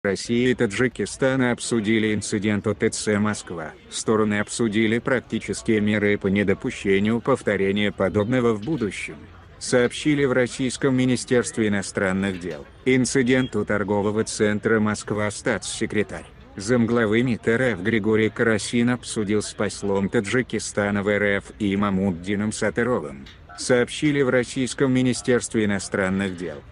Россия и Таджикистан обсудили инцидент ОТЦ Москва. Стороны обсудили практические меры по недопущению повторения подобного в будущем. Сообщили в Российском Министерстве иностранных дел. Инцидент у торгового центра Москва статс-секретарь, замглавы МИД РФ Григорий Карасин обсудил с послом Таджикистана в РФ Имамуддином Сатыровым. Сообщили в Российском Министерстве иностранных дел.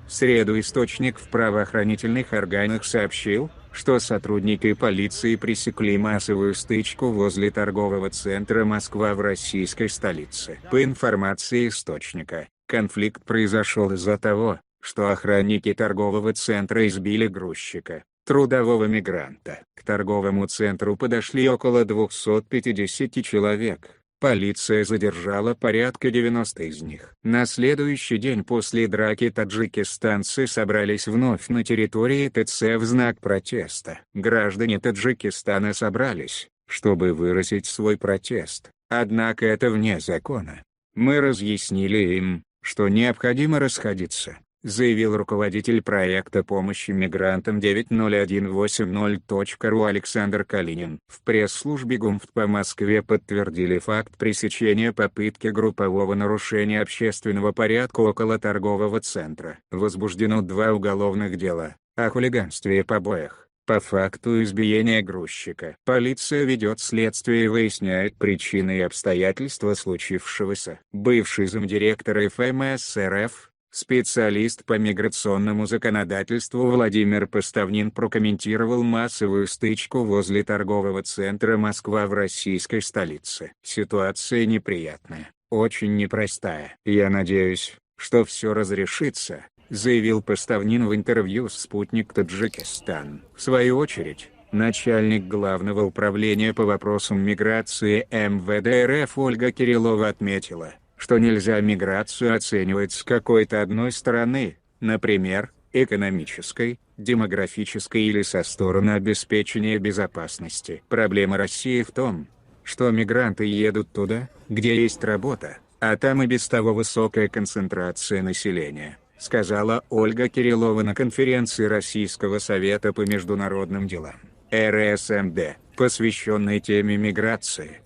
В среду источник в правоохранительных органах сообщил, что сотрудники полиции пресекли массовую стычку возле торгового центра Москва в российской столице. По информации источника, конфликт произошел из-за того, что охранники торгового центра избили грузчика, трудового мигранта. К торговому центру подошли около 250 человек. Полиция задержала порядка 90 из них. На следующий день после драки таджикистанцы собрались вновь на территории ТЦ в знак протеста. Граждане Таджикистана собрались, чтобы выразить свой протест, однако это вне закона. Мы разъяснили им, что необходимо расходиться, заявил руководитель проекта помощи мигрантам 90180.ru Александр Калинин. В пресс-службе ГУМФТ по Москве подтвердили факт пресечения попытки группового нарушения общественного порядка около торгового центра. Возбуждено 2 уголовных дела о хулиганстве и побоях по факту избиения грузчика. Полиция ведет следствие и выясняет причины и обстоятельства случившегося. Бывший замдиректора ФМС РФ, специалист по миграционному законодательству Владимир Поставнин прокомментировал массовую стычку возле торгового центра Москва в российской столице. Ситуация неприятная, очень непростая. Я надеюсь, что все разрешится, заявил Поставнин в интервью с «Спутник Таджикистан». В свою очередь, начальник Главного управления по вопросам миграции МВД РФ Ольга Кириллова отметила, что нельзя миграцию оценивать с какой-то одной стороны, например, экономической, демографической или со стороны обеспечения безопасности. Проблема России в том, что мигранты едут туда, где есть работа, а там и без того высокая концентрация населения, сказала Ольга Кириллова на конференции Российского совета по международным делам, РСМД, посвященной теме миграции.